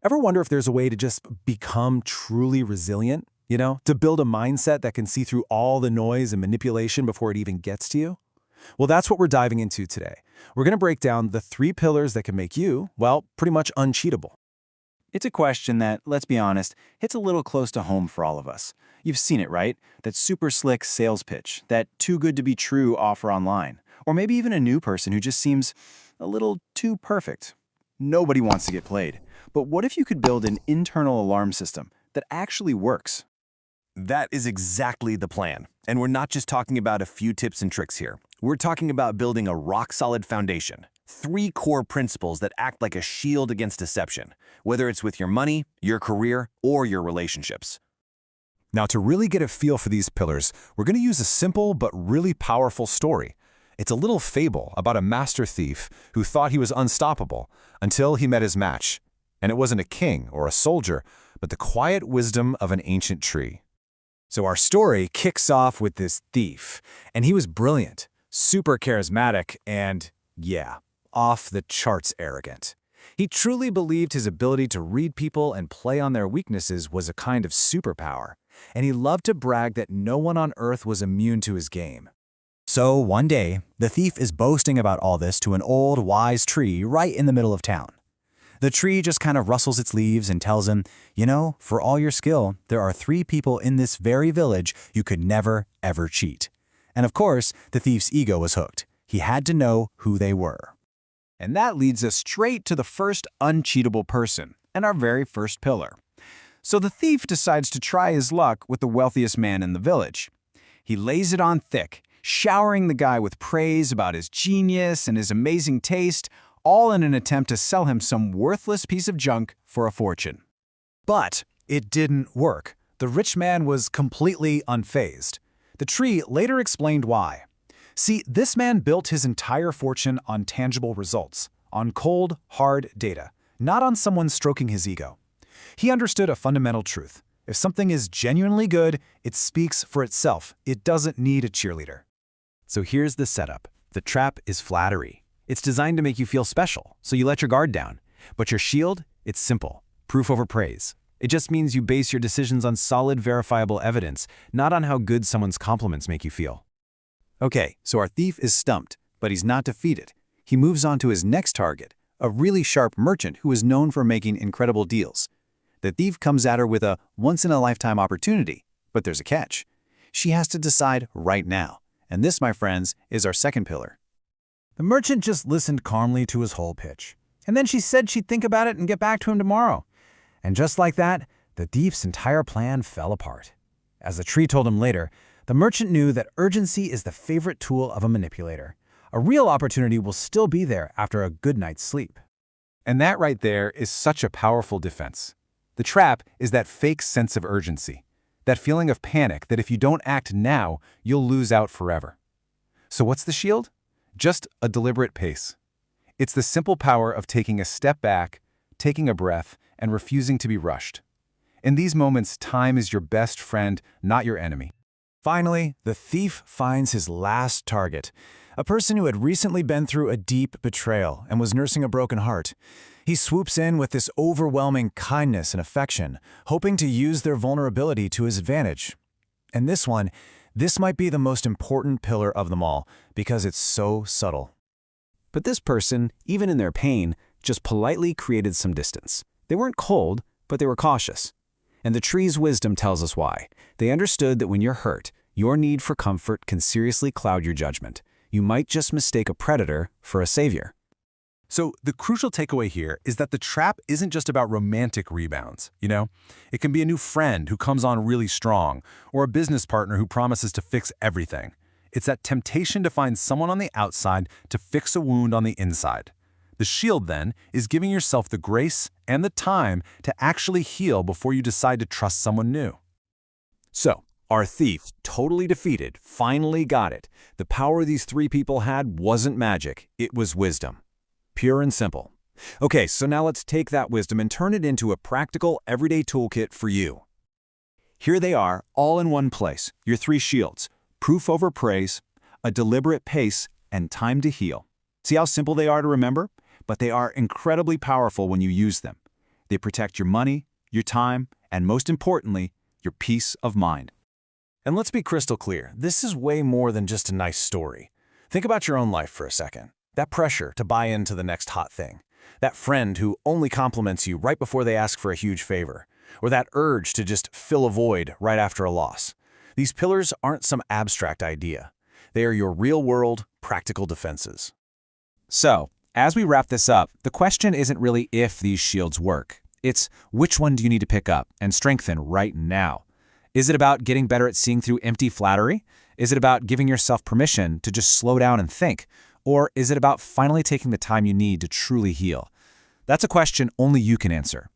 Ever wonder if there's a way to just become truly resilient? To build a mindset that can see through all the noise and manipulation before it even gets to you? Well, that's what we're diving into today. We're going to break down the 3 pillars that can make you, well, pretty much uncheatable. It's a question that, let's be honest, hits a little close to home for all of us. You've seen it, right? That super slick sales pitch, that too good to be true offer online, or maybe even a new person who just seems a little too perfect. Nobody wants to get played. But what if you could build an internal alarm system that actually works? That is exactly the plan. And we're not just talking about a few tips and tricks here. We're talking about building a rock-solid foundation. 3 core principles that act like a shield against deception, whether it's with your money, your career, or your relationships. Now, to really get a feel for these pillars, we're going to use a simple but really powerful story. It's a little fable about a master thief who thought he was unstoppable until he met his match. And it wasn't a king or a soldier, but the quiet wisdom of an ancient tree. So our story kicks off with this thief, and he was brilliant, super charismatic, and, yeah, off the charts arrogant. He truly believed his ability to read people and play on their weaknesses was a kind of superpower, and he loved to brag that no one on earth was immune to his game. So one day, the thief is boasting about all this to an old, wise tree right in the middle of town. The tree just kind of rustles its leaves and tells him, for all your skill, there are 3 people in this very village you could never, ever cheat. And of course, the thief's ego was hooked. He had to know who they were. And that leads us straight to the first uncheatable person, and our very first pillar. So the thief decides to try his luck with the wealthiest man in the village. He lays it on thick, showering the guy with praise about his genius and his amazing taste, all in an attempt to sell him some worthless piece of junk for a fortune. But it didn't work. The rich man was completely unfazed. The tree later explained why. See, this man built his entire fortune on tangible results, on cold, hard data, not on someone stroking his ego. He understood a fundamental truth. If something is genuinely good, it speaks for itself. It doesn't need a cheerleader. So here's the setup. The trap is flattery. It's designed to make you feel special, so you let your guard down. But your shield? It's simple. Proof over praise. It just means you base your decisions on solid, verifiable evidence, not on how good someone's compliments make you feel. Okay, so our thief is stumped, but he's not defeated. He moves on to his next target, a really sharp merchant who is known for making incredible deals. The thief comes at her with a once-in-a-lifetime opportunity, but there's a catch. She has to decide right now. And this, my friends, is our second pillar. The merchant just listened calmly to his whole pitch. And then she said she'd think about it and get back to him tomorrow. And just like that, the thief's entire plan fell apart. As the tree told him later, the merchant knew that urgency is the favorite tool of a manipulator. A real opportunity will still be there after a good night's sleep. And that right there is such a powerful defense. The trap is that fake sense of urgency, that feeling of panic that if you don't act now, you'll lose out forever. So what's the shield? Just a deliberate pace. It's the simple power of taking a step back, taking a breath, and refusing to be rushed. In these moments, time is your best friend, not your enemy. Finally, the thief finds his last target, a person who had recently been through a deep betrayal and was nursing a broken heart. He swoops in with this overwhelming kindness and affection, hoping to use their vulnerability to his advantage. And this might be the most important pillar of them all, because it's so subtle. But this person, even in their pain, just politely created some distance. They weren't cold, but they were cautious. And the tree's wisdom tells us why. They understood that when you're hurt, your need for comfort can seriously cloud your judgment. You might just mistake a predator for a savior. So the crucial takeaway here is that the trap isn't just about romantic rebounds, It can be a new friend who comes on really strong, or a business partner who promises to fix everything. It's that temptation to find someone on the outside to fix a wound on the inside. The shield, then, is giving yourself the grace and the time to actually heal before you decide to trust someone new. So, our thief, totally defeated, finally got it. The power these 3 people had wasn't magic, it was wisdom. Pure and simple. Okay, so now let's take that wisdom and turn it into a practical, everyday toolkit for you. Here they are, all in one place, your 3 shields: proof over praise, a deliberate pace, and time to heal. See how simple they are to remember? But they are incredibly powerful when you use them. They protect your money, your time, and most importantly, your peace of mind. And let's be crystal clear, this is way more than just a nice story. Think about your own life for a second. That pressure to buy into the next hot thing. That friend who only compliments you right before they ask for a huge favor. Or that urge to just fill a void right after a loss. These pillars aren't some abstract idea. They are your real-world, practical defenses. So, as we wrap this up, the question isn't really if these shields work. It's which one do you need to pick up and strengthen right now? Is it about getting better at seeing through empty flattery? Is it about giving yourself permission to just slow down and think? Or is it about finally taking the time you need to truly heal? That's a question only you can answer.